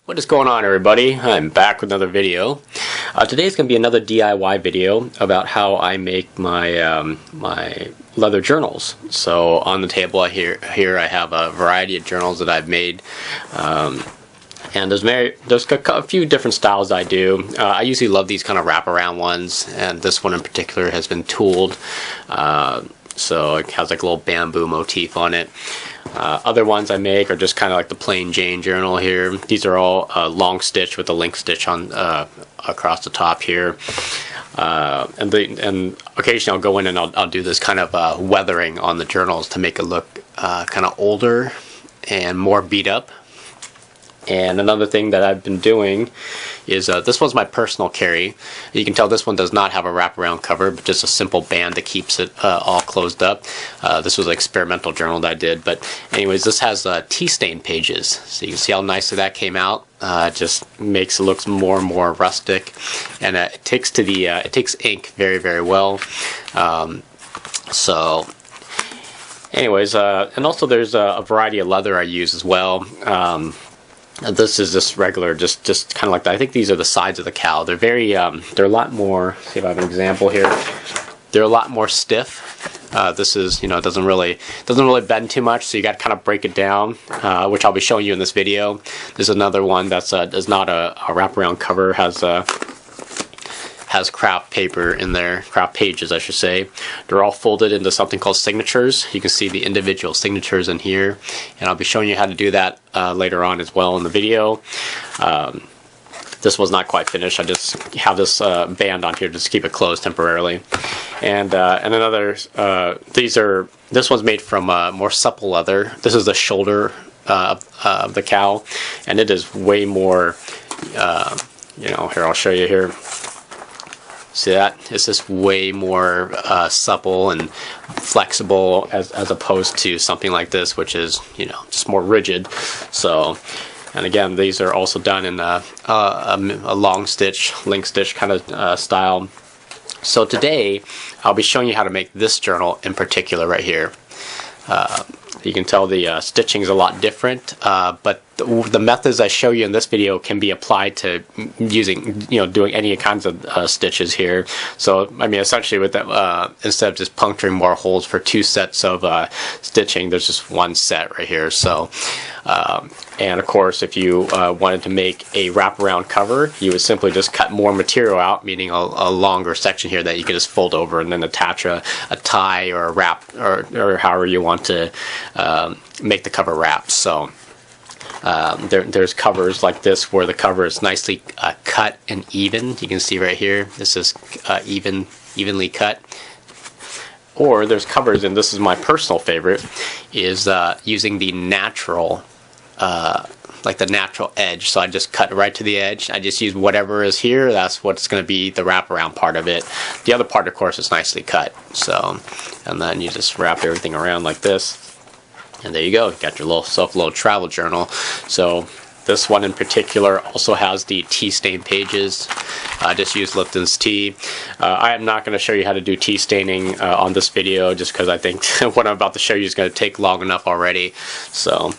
What is going on, everybody? I'm back with another video. Today's going to be another DIY video about how I make my my leather journals. So on the table here I have a variety of journals that I've made. And there's a few different styles I do. I usually love these kind of wraparound ones, and this one in particular has been tooled. So it has like a little bamboo motif on it. Other ones I make are just kind of like the plain Jane journal here. These are all long stitch with a link stitch on across the top here. And occasionally I'll go in and I'll do this kind of weathering on the journals to make it look kind of older and more beat up. And another thing that I've been doing is this one's my personal carry. You can tell this one does not have a wraparound cover, but just a simple band that keeps it all closed up. This was an experimental journal that I did, but anyways, this has tea stain pages, so you can see how nicely that came out. Just makes it look more and more rustic, and it takes ink very, very well. So anyways, and also there's a variety of leather I use as well. This is just regular, just kind of like that. I think these are the sides of the cow. They're very, they're a lot more. See if I have an example here. They're a lot more stiff. This is, it doesn't really bend too much, so you got to kind of break it down, which I'll be showing you in this video. There's another one that's is not a wraparound cover, has craft paper in there, craft pages I should say. They're all folded into something called signatures. You can see the individual signatures in here, and I'll be showing you how to do that later on as well in the video. This was not quite finished. I just have this band on here just to keep it closed temporarily. And another, this one's made from more supple leather. This is the shoulder of the cow, and it is way more, here I'll show you here. See that? It's just way more supple and flexible as opposed to something like this, which is, just more rigid. So, and again, these are also done in a long stitch, link stitch kind of style. So today, I'll be showing you how to make this journal in particular right here. You can tell the stitching is a lot different, but the methods I show you in this video can be applied to using, doing any kinds of stitches here. So, I mean, essentially with that, instead of just puncturing more holes for two sets of stitching, there's just one set right here. So, and of course, if you wanted to make a wraparound cover, you would simply just cut more material out, meaning a longer section here that you can just fold over and then attach a tie or a wrap or however you want to make the cover wrap. So there's covers like this where the cover is nicely cut and even. You can see right here, this is evenly cut. Or there's covers, and this is my personal favorite, is using the natural, like the natural edge. So I just cut right to the edge. I just use whatever is here. That's what's going to be the wraparound part of it. The other part, of course, is nicely cut. So, and then you just wrap everything around like this. And there you go. You got your little travel journal. So this one in particular also has the tea stain pages. I just used Lipton's tea. I am not going to show you how to do tea staining on this video, just because I think what I'm about to show you is going to take long enough already. So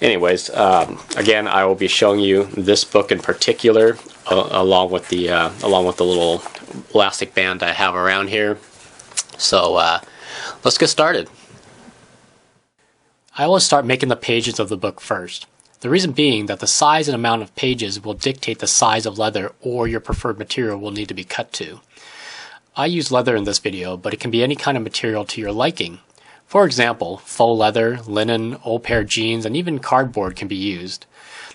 anyways, again, I will be showing you this book in particular, along with the little elastic band I have around here. So let's get started. I always start making the pages of the book first. The reason being that the size and amount of pages will dictate the size of leather or your preferred material will need to be cut to. I use leather in this video, but it can be any kind of material to your liking. For example, faux leather, linen, old pair of jeans, and even cardboard can be used.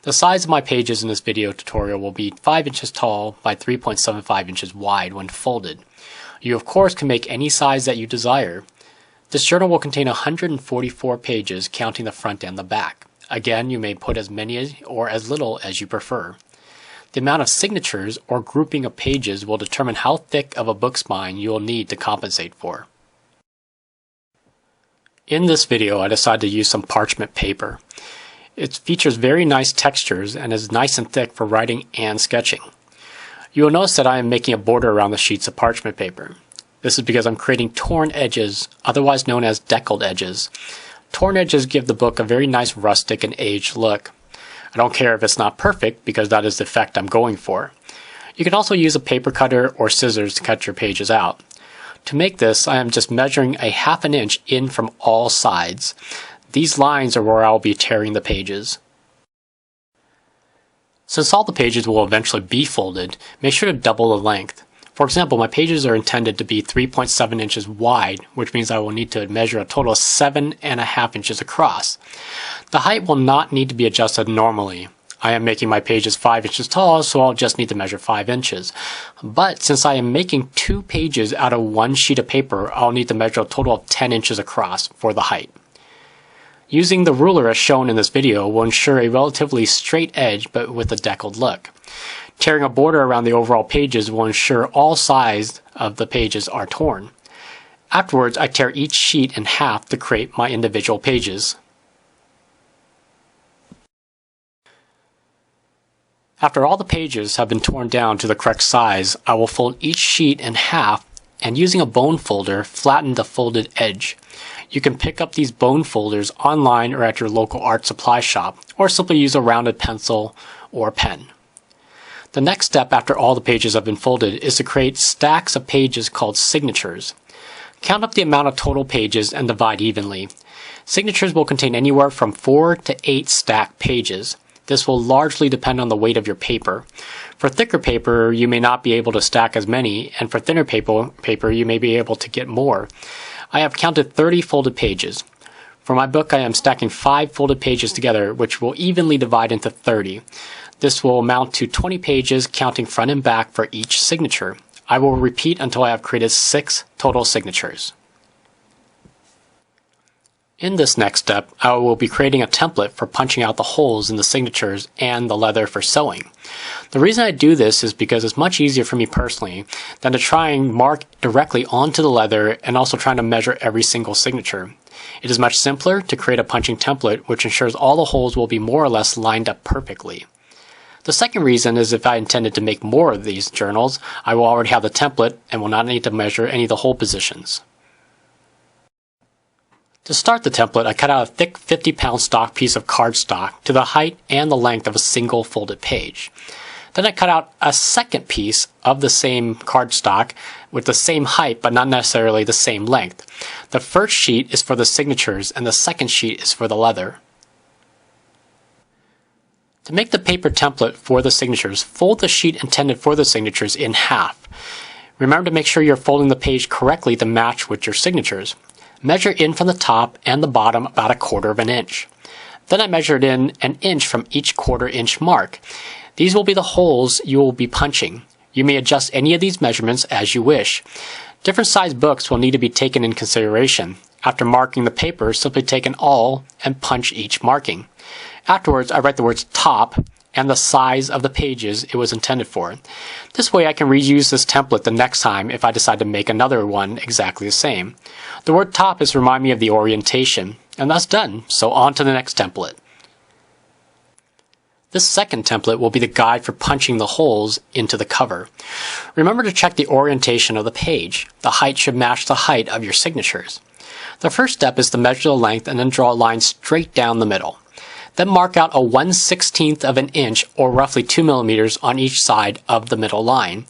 The size of my pages in this video tutorial will be 5 inches tall by 3.75 inches wide when folded. You of course can make any size that you desire. This journal will contain 144 pages, counting the front and the back. Again, you may put as many or as little as you prefer. The amount of signatures or grouping of pages will determine how thick of a book spine you will need to compensate for. In this video, I decided to use some parchment paper. It features very nice textures and is nice and thick for writing and sketching. You will notice that I am making a border around the sheets of parchment paper. This is because I'm creating torn edges, otherwise known as deckled edges. Torn edges give the book a very nice rustic and aged look. I don't care if it's not perfect because that is the effect I'm going for. You can also use a paper cutter or scissors to cut your pages out. To make this, I am just measuring a 1/2 inch in from all sides. These lines are where I'll be tearing the pages. Since all the pages will eventually be folded, make sure to double the length. For example, my pages are intended to be 3.7 inches wide, which means I will need to measure a total of 7.5 inches across. The height will not need to be adjusted normally. I am making my pages 5 inches tall, so I'll just need to measure 5 inches. But since I am making 2 pages out of 1 sheet of paper, I'll need to measure a total of 10 inches across for the height. Using the ruler as shown in this video will ensure a relatively straight edge but with a deckled look. Tearing a border around the overall pages will ensure all sides of the pages are torn. Afterwards, I tear each sheet in half to create my individual pages. After all the pages have been torn down to the correct size, I will fold each sheet in half and using a bone folder, flatten the folded edge. You can pick up these bone folders online or at your local art supply shop, or simply use a rounded pencil or pen. The next step after all the pages have been folded is to create stacks of pages called signatures. Count up the amount of total pages and divide evenly. Signatures will contain anywhere from 4 to 8 stacked pages. This will largely depend on the weight of your paper. For thicker paper, you may not be able to stack as many, and for thinner paper, you may be able to get more. I have counted 30 folded pages. For my book, I am stacking 5 folded pages together, which will evenly divide into 30. This will amount to 20 pages, counting front and back for each signature. I will repeat until I have created 6 total signatures. In this next step, I will be creating a template for punching out the holes in the signatures and the leather for sewing. The reason I do this is because it's much easier for me personally than to try and mark directly onto the leather and also trying to measure every single signature. It is much simpler to create a punching template which ensures all the holes will be more or less lined up perfectly. The second reason is if I intended to make more of these journals, I will already have the template and will not need to measure any of the hole positions. To start the template, I cut out a thick 50-pound stock piece of cardstock to the height and the length of a single folded page. Then I cut out a second piece of the same cardstock with the same height but not necessarily the same length. The first sheet is for the signatures and the second sheet is for the leather. To make the paper template for the signatures, fold the sheet intended for the signatures in half. Remember to make sure you're folding the page correctly to match with your signatures. Measure in from the top and the bottom about 1/4 inch. Then I measured in 1 inch from each 1/4 inch mark. These will be the holes you will be punching. You may adjust any of these measurements as you wish. Different size books will need to be taken in consideration. After marking the paper, simply take an awl and punch each marking. Afterwards, I write the words top and the size of the pages it was intended for. This way I can reuse this template the next time if I decide to make another one exactly the same. The word top is to remind me of the orientation, and that's done, so on to the next template. This second template will be the guide for punching the holes into the cover. Remember to check the orientation of the page. The height should match the height of your signatures. The first step is to measure the length and then draw a line straight down the middle. Then mark out a 1/16 of an inch or roughly 2 millimeters on each side of the middle line.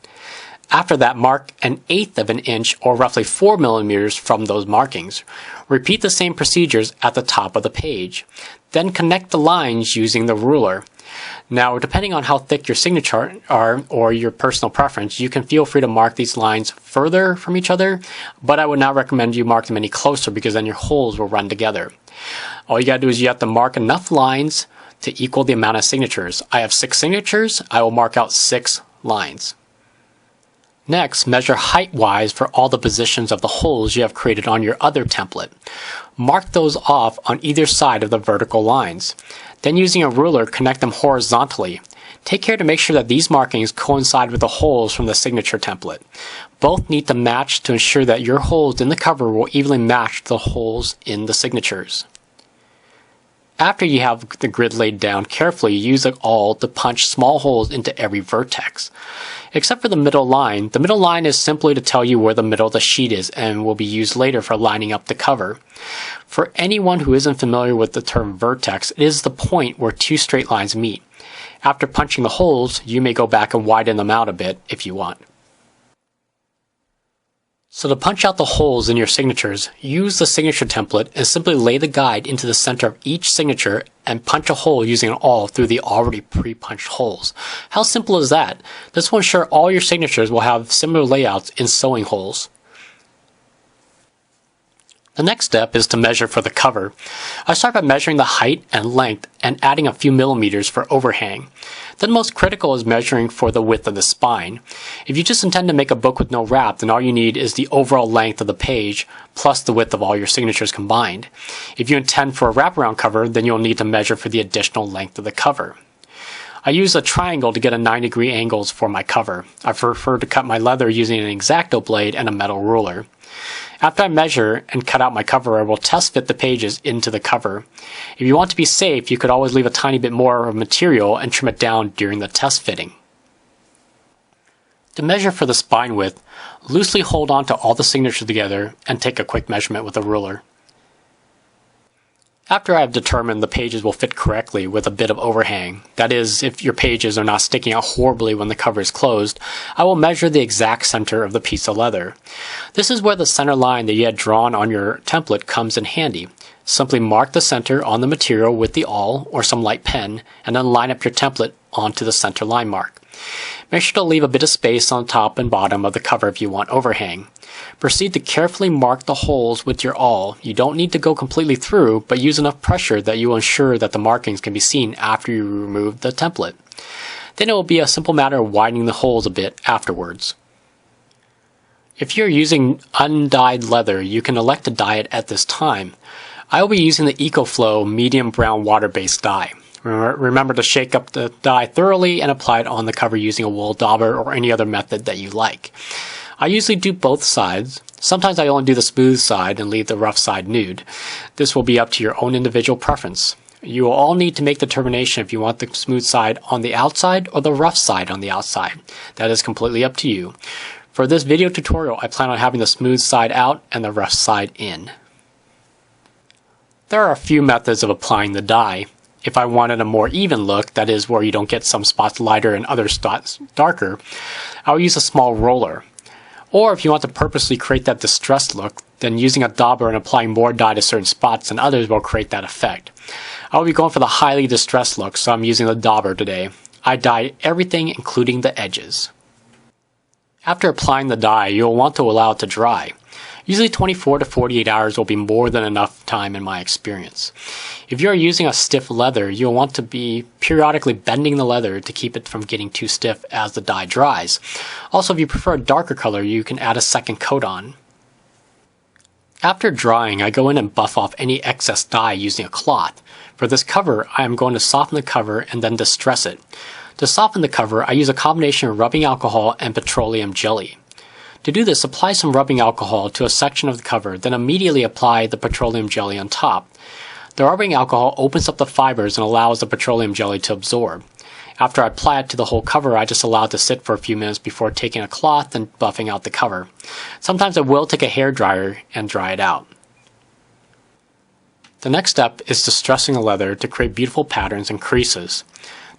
After that, mark 1/8 of an inch or roughly 4 millimeters from those markings. Repeat the same procedures at the top of the page. Then connect the lines using the ruler. Now, depending on how thick your signatures are or your personal preference, you can feel free to mark these lines further from each other, but I would not recommend you mark them any closer because then your holes will run together. All you gotta do is you have to mark enough lines to equal the amount of signatures. I have 6 signatures, I will mark out 6 lines. Next, measure height-wise for all the positions of the holes you have created on your other template. Mark those off on either side of the vertical lines. Then using a ruler, connect them horizontally. Take care to make sure that these markings coincide with the holes from the signature template. Both need to match to ensure that your holes in the cover will evenly match the holes in the signatures. After you have the grid laid down carefully, use the awl to punch small holes into every vertex. Except for the middle line. The middle line is simply to tell you where the middle of the sheet is and will be used later for lining up the cover. For anyone who isn't familiar with the term vertex, it is the point where two straight lines meet. After punching the holes, you may go back and widen them out a bit if you want. So to punch out the holes in your signatures, use the signature template and simply lay the guide into the center of each signature and punch a hole using an awl through the already pre-punched holes. How simple is that? This will ensure all your signatures will have similar layouts in sewing holes. The next step is to measure for the cover. I start by measuring the height and length and adding a few millimeters for overhang. Then most critical is measuring for the width of the spine. If you just intend to make a book with no wrap, then all you need is the overall length of the page plus the width of all your signatures combined. If you intend for a wraparound cover, then you'll need to measure for the additional length of the cover. I use a triangle to get a 90-degree angles for my cover. I prefer to cut my leather using an X-Acto blade and a metal ruler. After I measure and cut out my cover, I will test fit the pages into the cover. If you want to be safe, you could always leave a tiny bit more of material and trim it down during the test fitting. To measure for the spine width, loosely hold on to all the signatures together and take a quick measurement with a ruler. After I have determined the pages will fit correctly with a bit of overhang, that is, if your pages are not sticking out horribly when the cover is closed, I will measure the exact center of the piece of leather. This is where the center line that you had drawn on your template comes in handy. Simply mark the center on the material with the awl or some light pen, and then line up your template onto the center line mark. Make sure to leave a bit of space on top and bottom of the cover if you want overhang. Proceed to carefully mark the holes with your awl. You don't need to go completely through, but use enough pressure that you will ensure that the markings can be seen after you remove the template. Then it will be a simple matter of widening the holes a bit afterwards. If you're using undyed leather, you can elect to dye it at this time. I will be using the EcoFlow medium brown water-based dye. Remember to shake up the dye thoroughly and apply it on the cover using a wool dauber or any other method that you like. I usually do both sides. Sometimes I only do the smooth side and leave the rough side nude. This will be up to your own individual preference. You will all need to make the determination if you want the smooth side on the outside or the rough side on the outside. That is completely up to you. For this video tutorial, I plan on having the smooth side out and the rough side in. There are a few methods of applying the dye. If I wanted a more even look, that is where you don't get some spots lighter and other spots darker, I'll use a small roller. Or if you want to purposely create that distressed look, then using a dauber and applying more dye to certain spots than others will create that effect. I will be going for the highly distressed look, so I'm using the dauber today. I dyed everything including the edges. After applying the dye, you'll want to allow it to dry. Usually 24 to 48 hours will be more than enough time in my experience. If you are using a stiff leather, you'll want to be periodically bending the leather to keep it from getting too stiff as the dye dries. Also, if you prefer a darker color, you can add a second coat on. After drying, I go in and buff off any excess dye using a cloth. For this cover, I am going to soften the cover and then distress it. To soften the cover, I use a combination of rubbing alcohol and petroleum jelly. To do this, apply some rubbing alcohol to a section of the cover, then immediately apply the petroleum jelly on top. The rubbing alcohol opens up the fibers and allows the petroleum jelly to absorb. After I apply it to the whole cover, I just allow it to sit for a few minutes before taking a cloth and buffing out the cover. Sometimes I will take a hairdryer and dry it out. The next step is distressing the leather to create beautiful patterns and creases.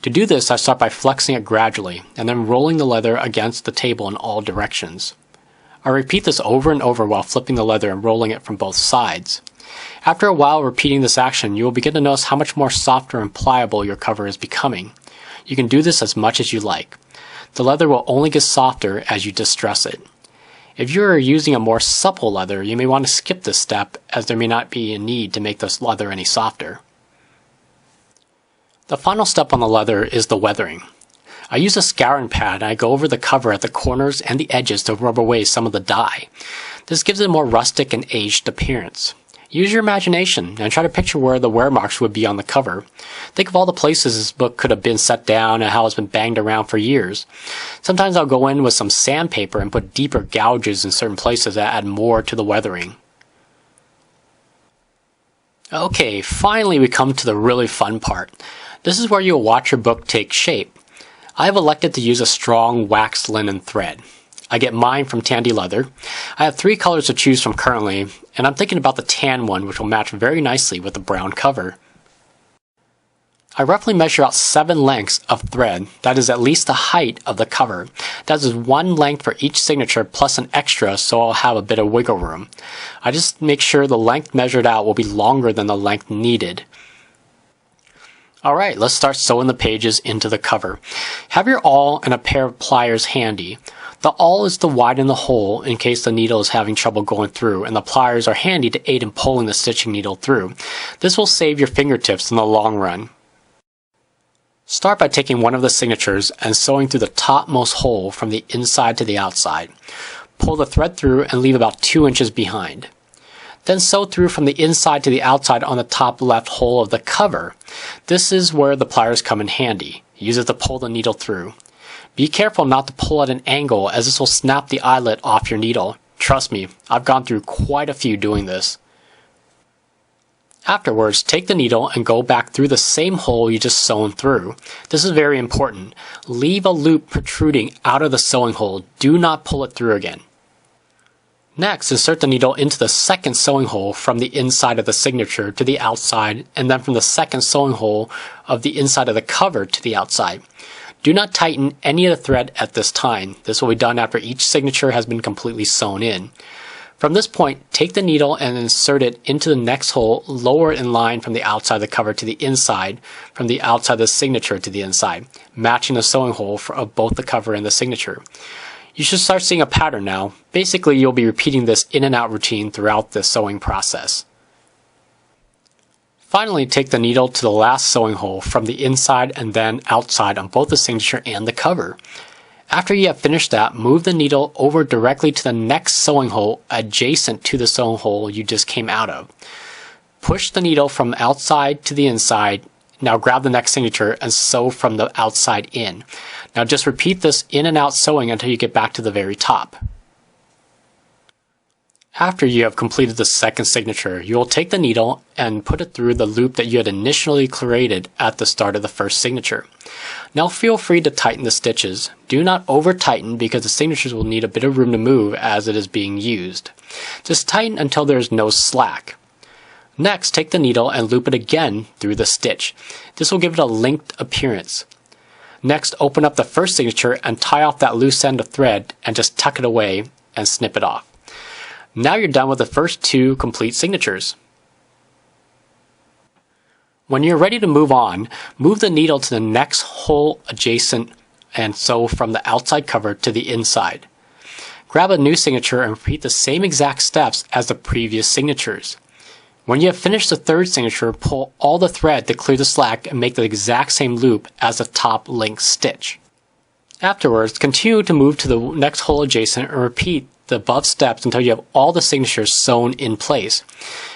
To do this, I start by flexing it gradually and then rolling the leather against the table in all directions. I repeat this over and over while flipping the leather and rolling it from both sides. After a while repeating this action, you will begin to notice how much more softer and pliable your cover is becoming. You can do this as much as you like. The leather will only get softer as you distress it. If you are using a more supple leather, you may want to skip this step as there may not be a need to make this leather any softer. The final step on the leather is the weathering. I use a scouring pad and I go over the cover at the corners and the edges to rub away some of the dye. This gives it a more rustic and aged appearance. Use your imagination and try to picture where the wear marks would be on the cover. Think of all the places this book could have been set down and how it's been banged around for years. Sometimes I'll go in with some sandpaper and put deeper gouges in certain places that add more to the weathering. Okay, finally we come to the really fun part. This is where you'll watch your book take shape. I have elected to use a strong waxed linen thread. I get mine from Tandy Leather. I have 3 colors to choose from currently, and I'm thinking about the tan one, which will match very nicely with the brown cover. I roughly measure out 7 lengths of thread, that is at least the height of the cover. That is 1 length for each signature plus an extra, so I'll have a bit of wiggle room. I just make sure the length measured out will be longer than the length needed. Alright, let's start sewing the pages into the cover. Have your awl and a pair of pliers handy. The awl is to widen the hole in case the needle is having trouble going through, and the pliers are handy to aid in pulling the stitching needle through. This will save your fingertips in the long run. Start by taking one of the signatures and sewing through the topmost hole from the inside to the outside. Pull the thread through and leave about 2 inches behind. Then sew through from the inside to the outside on the top left hole of the cover. This is where the pliers come in handy. Use it to pull the needle through. Be careful not to pull at an angle, as this will snap the eyelet off your needle. Trust me, I've gone through quite a few doing this. Afterwards, take the needle and go back through the same hole you just sewn through. This is very important. Leave a loop protruding out of the sewing hole. Do not pull it through again. Next, insert the needle into the second sewing hole from the inside of the signature to the outside, and then from the second sewing hole of the inside of the cover to the outside. Do not tighten any of the thread at this time. This will be done after each signature has been completely sewn in. From this point, take the needle and insert it into the next hole, lower in line from the outside of the cover to the inside, from the outside of the signature to the inside, matching the sewing hole of both the cover and the signature. You should start seeing a pattern now. Basically, you'll be repeating this in and out routine throughout the sewing process. Finally, take the needle to the last sewing hole from the inside and then outside on both the signature and the cover. After you have finished that, move the needle over directly to the next sewing hole adjacent to the sewing hole you just came out of. Push the needle from outside to the inside. Now grab the next signature and sew from the outside in. Now just repeat this in and out sewing until you get back to the very top. After you have completed the second signature, you will take the needle and put it through the loop that you had initially created at the start of the first signature. Now feel free to tighten the stitches. Do not over tighten because the signatures will need a bit of room to move as it is being used. Just tighten until there is no slack. Next, take the needle and loop it again through the stitch. This will give it a linked appearance. Next, open up the first signature and tie off that loose end of thread and just tuck it away and snip it off. Now you're done with the first 2 complete signatures. When you're ready to move on, move the needle to the next hole adjacent and sew from the outside cover to the inside. Grab a new signature and repeat the same exact steps as the previous signatures. When you have finished the third signature, pull all the thread to clear the slack and make the exact same loop as the top link stitch. Afterwards, continue to move to the next hole adjacent and repeat the above steps until you have all the signatures sewn in place.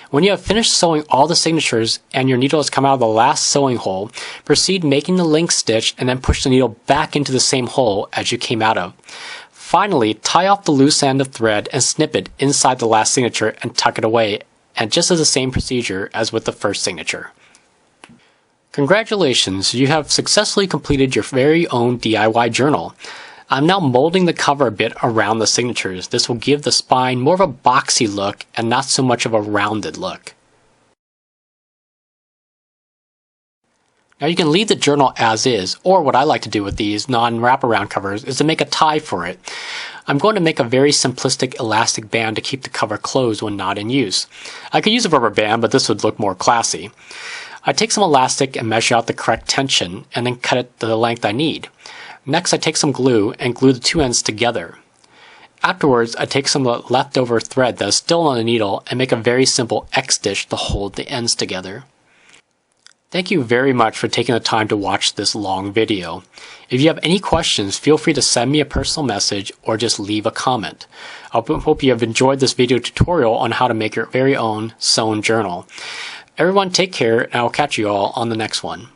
When you have finished sewing all the signatures and your needle has come out of the last sewing hole, proceed making the link stitch and then push the needle back into the same hole as you came out of. Finally, tie off the loose end of thread and snip it inside the last signature and tuck it away, and just as the same procedure as with the first signature. Congratulations, you have successfully completed your very own DIY journal. I'm now molding the cover a bit around the signatures. This will give the spine more of a boxy look and not so much of a rounded look. Now you can leave the journal as is, or what I like to do with these non-wraparound covers is to make a tie for it. I'm going to make a very simplistic elastic band to keep the cover closed when not in use. I could use a rubber band, but this would look more classy. I take some elastic and measure out the correct tension and then cut it to the length I need. Next, I take some glue and glue the 2 ends together. Afterwards, I take some leftover thread that is still on the needle and make a very simple X-stitch to hold the ends together. Thank you very much for taking the time to watch this long video. If you have any questions, feel free to send me a personal message or just leave a comment. I hope you have enjoyed this video tutorial on how to make your very own sewn journal. Everyone take care, and I will catch you all on the next one.